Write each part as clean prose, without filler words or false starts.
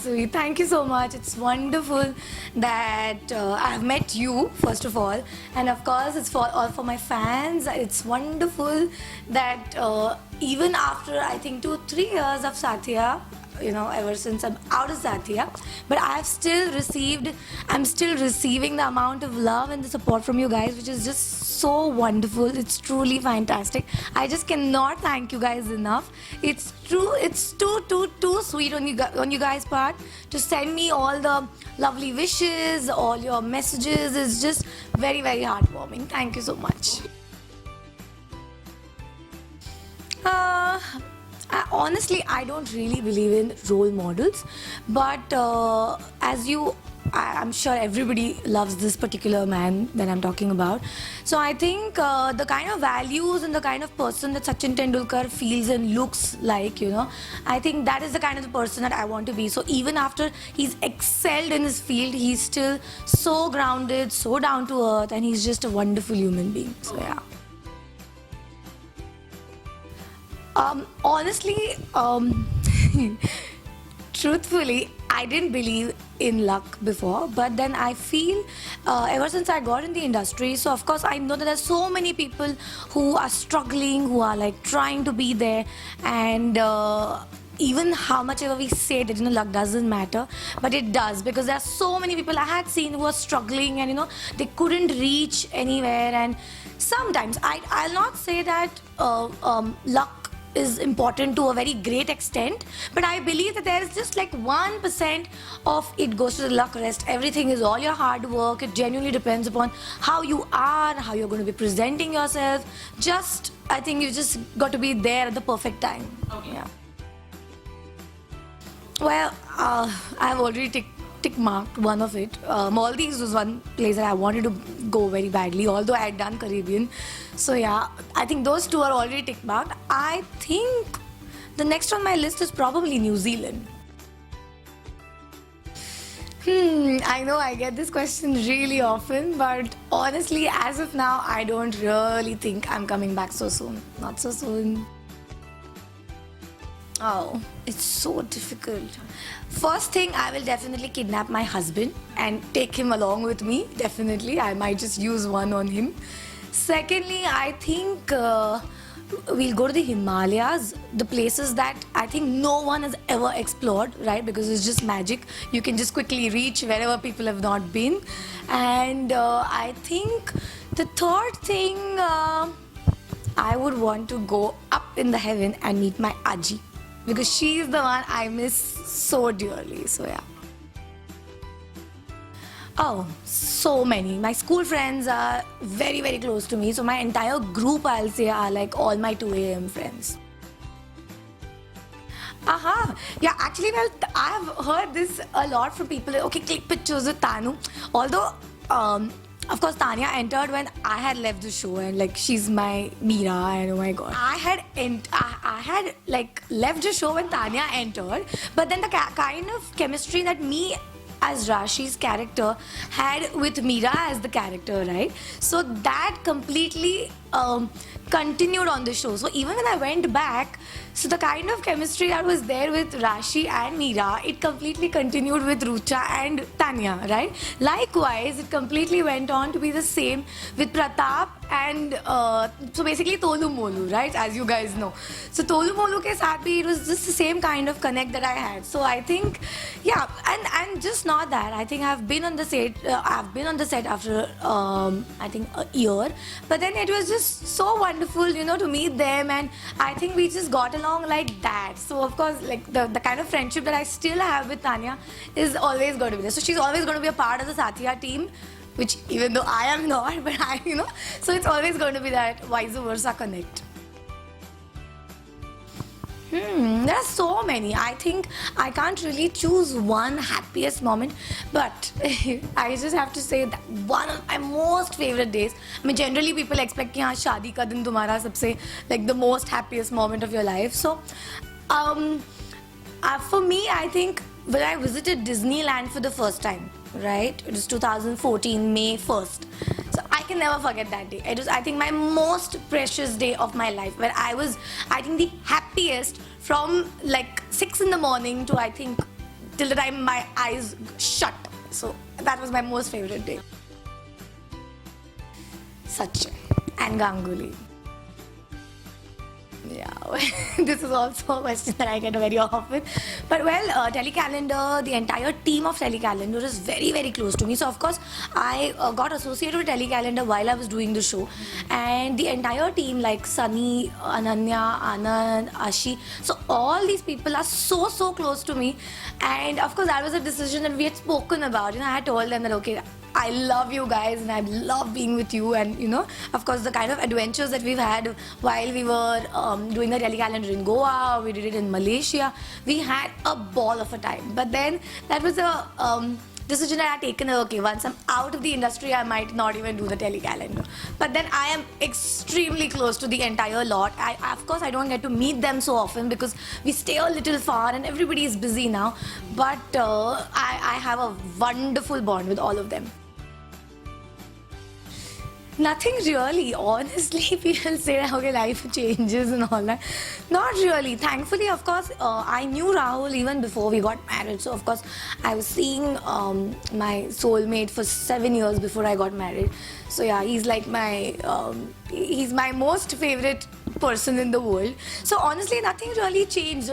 sweet. Thank you so much. It's wonderful that I've met you, first of all. And of course, it's for all for my fans. It's wonderful that even after, I think, 2-3 years of Saathiya, you know, ever since I'm out of Saathiya, but I'm still receiving the amount of love and the support from you guys, which is just so wonderful. It's truly fantastic. I just cannot thank you guys enough. It's true. It's too sweet on you guys' part to send me all the lovely wishes, all your messages. It's just very, very heartwarming. Thank you so much. Honestly, I don't really believe in role models, but I'm sure everybody loves this particular man that I'm talking about. So I think the kind of values and the kind of person that Sachin Tendulkar feels and looks like, you know, I think that is the kind of person that I want to be. So even after he's excelled in his field, he's still so grounded, so down to earth, and he's just a wonderful human being. So yeah. Honestly, truthfully, I didn't believe in luck before, but then I feel ever since I got in the industry, so of course I know that there's so many people who are struggling, who are like trying to be there, and even how much ever we say that, you know, luck doesn't matter, but it does, because there are so many people I had seen who are struggling and, you know, they couldn't reach anywhere. And sometimes I'll not say that luck is important to a very great extent, but I believe that there is just like 1% of it goes to the luck. Rest everything is all your hard work. It genuinely depends upon how you are, how you're going to be presenting yourself. Just, I think you just got to be there at the perfect time. Okay. Yeah. Well, I've already tick marked one of it. Maldives was one place that I wanted to go very badly, although I had done Caribbean. So yeah, I think those two are already tick marked. I think the next on my list is probably New Zealand. I know I get this question really often, but honestly, as of now, I don't really think I'm coming back so soon. Not so soon. Oh, it's so difficult. First thing, I will definitely kidnap my husband and take him along with me. Definitely, I might just use one on him. Secondly, I think we'll go to the Himalayas, the places that I think no one has ever explored, right? Because it's just magic. You can just quickly reach wherever people have not been. And I think the third thing, I would want to go up in the heaven and meet my Aji, because she's the one I miss so dearly. So yeah. Oh, so many. My school friends are very, very close to me. So my entire group, I'll say, are like all my 2 a.m. friends. Yeah, actually, well, I've heard this a lot from people. Okay, click pictures with Tanu. Although, of course, Tanya entered when I had left the show, and like she's my Meera, and oh my god, I had like left the show when Tanya entered, but then the kind of chemistry that me as Rashi's character had with Meera as the character, right? So that completely continued on the show. So even when I went back, so the kind of chemistry that was there with Rashi and Meera, it completely continued with Rucha and Tanya, right? Likewise, it completely went on to be the same with Pratap and so basically Tolu Molu, right? As you guys know. So Tolu Molu ke saath bhi, it was just the same kind of connect that I had. So I think, yeah, and just not that. I think I've been on the set after I think a year, but then it was just so wonderful, you know, to meet them, and I think we just got along like that. So of course, like the kind of friendship that I still have with Tanya is always going to be there. So she's always going to be a part of the Saathiya team, which even though I am not, but I, you know, so it's always going to be that vice versa connect. There are so many. I think I can't really choose one happiest moment, but I just have to say that one of my most favorite days. I mean, generally people expect कि हाँ शादी का दिन तुम्हारा सबसे like the most happiest moment of your life. So, for me, I think when I visited Disneyland for the first time, right? It was 2014, May 1st. So I can never forget that day. It was, I think, my most precious day of my life, where I was, I think, the happiest from like 6 in the morning to I think till the time my eyes shut. So that was my most favorite day. Sachin and Ganguly. Yeah, this is also a question that I get very often. But well, Telecalendar, the entire team of Telecalendar is very, very close to me. So of course, I got associated with Telecalendar while I was doing the show. And the entire team like Sunny, Ananya, Anand, Ashi. So all these people are so, so close to me. And of course, that was a decision that we had spoken about. You know, I had told them that, okay, I love you guys and I love being with you, and you know, of course, the kind of adventures that we've had while we were doing the Telecalendar in Goa, we did it in Malaysia, we had a ball of a time. But then that was a decision that I had taken, okay, once I'm out of the industry, I might not even do the Telecalendar. But then I am extremely close to the entire lot. Of course, I don't get to meet them so often because we stay a little far and everybody is busy now. But I have a wonderful bond with all of them. Nothing really. Honestly, people say that, okay, life changes and all that. Not really. Thankfully, of course, I knew Rahul even before we got married. So, of course, I was seeing my soulmate for 7 years before I got married. So, yeah, he's like he's my most favorite person in the world. So, honestly, nothing really changed.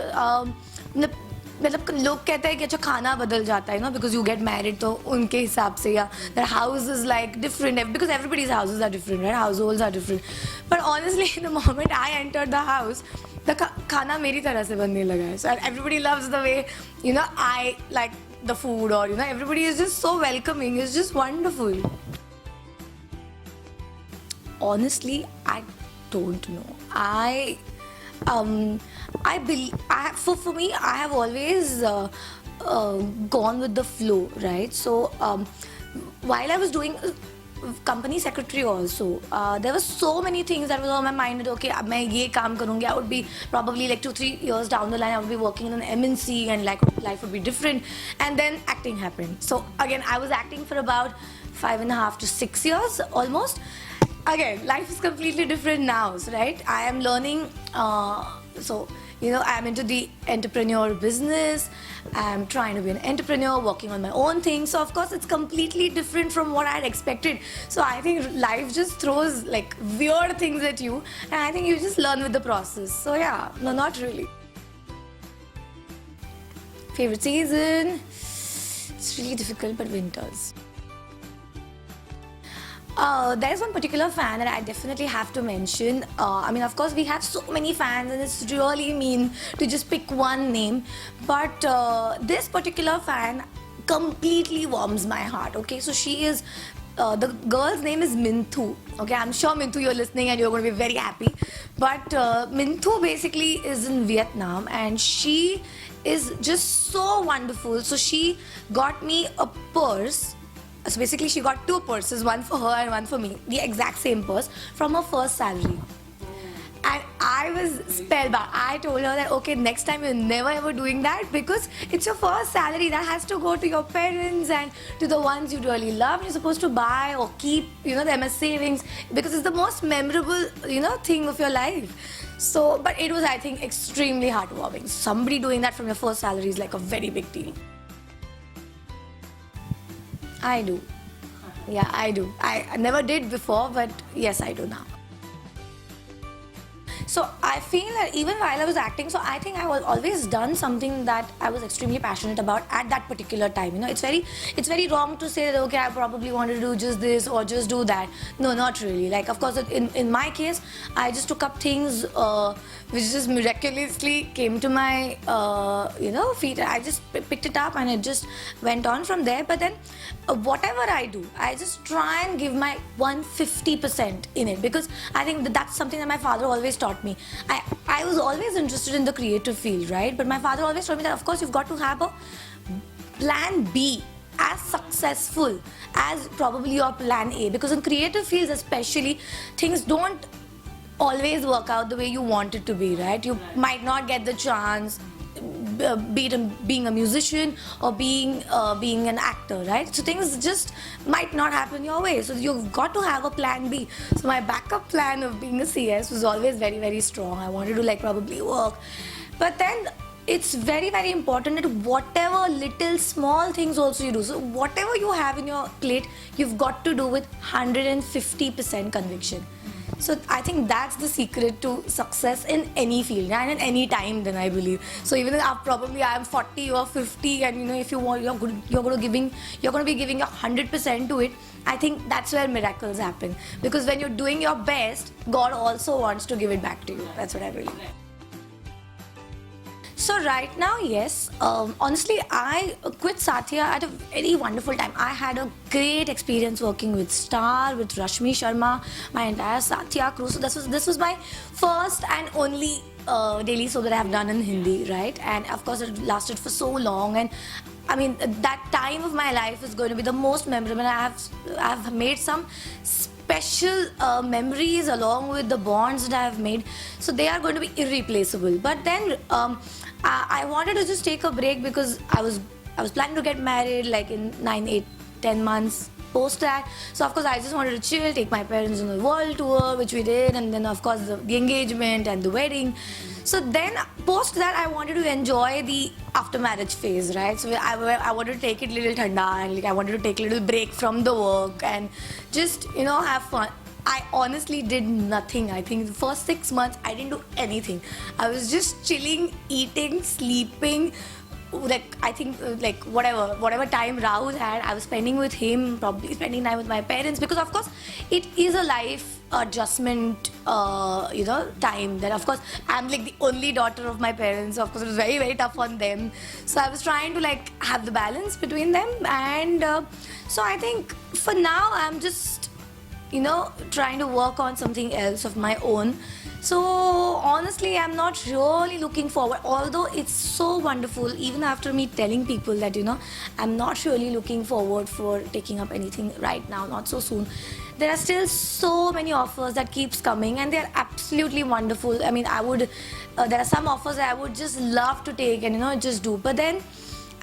मतलब लोग कहते हैं कि अच्छा खाना बदल जाता है ना because you get married तो उनके हिसाब से या their house is like different because everybody's houses are different, right? Households are different. But honestly, the moment I entered the house, the खाना मेरी तरह से बनने लगा है. So everybody loves the way, you know, I like the food, or you know, everybody is just so welcoming. It's just wonderful. Honestly, I don't know. For me, I have always gone with the flow, right? So while I was doing company secretary also, there were so many things that was on my mind that okay, मैं ये काम करूँगी. I would be probably like 2-3 years down the line, I would be working in an MNC and like life would be different. And then acting happened. So again, I was acting for about 5.5 to 6 years almost. Again, life is completely different now, right? I am learning. So, you know, I'm into the entrepreneur business. I'm trying to be an entrepreneur, working on my own thing. So, of course, it's completely different from what I had expected. So, I think life just throws like weird things at you. And I think you just learn with the process. So, yeah, no, not really. Favorite season? It's really difficult, but winters. There's one particular fan that I definitely have to mention. I mean, of course, we have so many fans and it's really mean to just pick one name. But this particular fan completely warms my heart, okay? So she is, the girl's name is Minthu. Okay, I'm sure Minthu, you're listening and you're going to be very happy. But Minthu basically is in Vietnam and she is just so wonderful. So she got me a purse. So basically she got 2 purses, one for her and one for me, the exact same purse from her first salary. And I was spellbound. I told her that, okay, next time you're never ever doing that because it's your first salary. That has to go to your parents and to the ones you really love. You're supposed to buy or keep, you know, them as savings because it's the most memorable, you know, thing of your life. So, but it was, I think, extremely heartwarming. Somebody doing that from your first salary is like a very big deal. I do. Yeah, I do. I never did before, but yes, I do now. So I feel that even while I was acting, so I think I was always done something that I was extremely passionate about at that particular time. You know, it's very wrong to say that, okay, I probably wanted to do just this or just do that. No, not really. Like, of course, in my case, I just took up things which just miraculously came to my, you know, feet. I just picked it up and it just went on from there. But then whatever I do, I just try and give my 150% in it because I think that's something that my father always taught me. I was always interested in the creative field, right? But my father always told me that, of course, you've got to have a plan B as successful as probably your plan A, because in creative fields especially, things don't always work out the way you want it to be, right? You might not get the chance, be it being a musician or being an actor, right? So things just might not happen your way. So you've got to have a plan B. So my backup plan of being a CS was always very, very strong. I wanted to like probably work. But then it's very, very important that whatever little small things also you do, so whatever you have in your plate, you've got to do with 150% conviction. So I think that's the secret to success in any field and in any time, then I believe. So even if probably I'm 40 or 50, and if you want, you're going to be giving your 100% to it. I think that's where miracles happen, because when you're doing your best, God also wants to give it back to you. That's what I believe. So right now, yes, honestly, I quit Saathiya at a very wonderful time. I had a great experience working with Star, with Rashmi Sharma, my entire Saathiya crew. So this was my first and only daily show that I have done in Hindi, right? And of course, it lasted for so long, and I mean that time of my life is going to be the most memorable. I have made some special memories along with the bonds that I have made, so they are going to be irreplaceable. But then I wanted to just take a break, because I was planning to get married like in 9, 8, 10 months post that. So of course I just wanted to chill, take my parents on the world tour, which we did, and then of course the engagement and the wedding. So then post that I wanted to enjoy the after marriage phase, right? So I wanted to take it a little thanda, and like I wanted to take a little break from the work and just have fun. I honestly did nothing. I think the first 6 months I didn't do anything. I was just chilling, eating, sleeping. Like I think whatever time Rahul had, I was spending with him, probably spending time with my parents, because of course it is a life adjustment time. That of course I'm like the only daughter of my parents, so of course it was very, very tough on them. So I was trying to like have the balance between them, and so I think for now I'm just trying to work on something else of my own. So honestly, I'm not really looking forward, although it's so wonderful, even after me telling people that I'm not really looking forward for taking up anything right now, not so soon. There are still so many offers that keeps coming, and they're absolutely wonderful. I mean, there are some offers that I would just love to take and just do, but then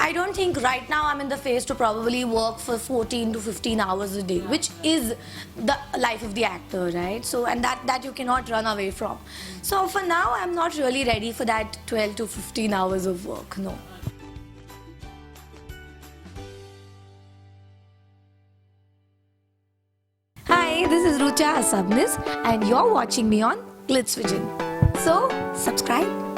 I don't think right now I'm in the phase to probably work for 14 to 15 hours a day, which is the life of the actor, right? So, and that you cannot run away from. So for now, I'm not really ready for that 12 to 15 hours of work, no. Hi, this is Rucha Hasabnis, and you're watching me on GlitzVision. So, subscribe.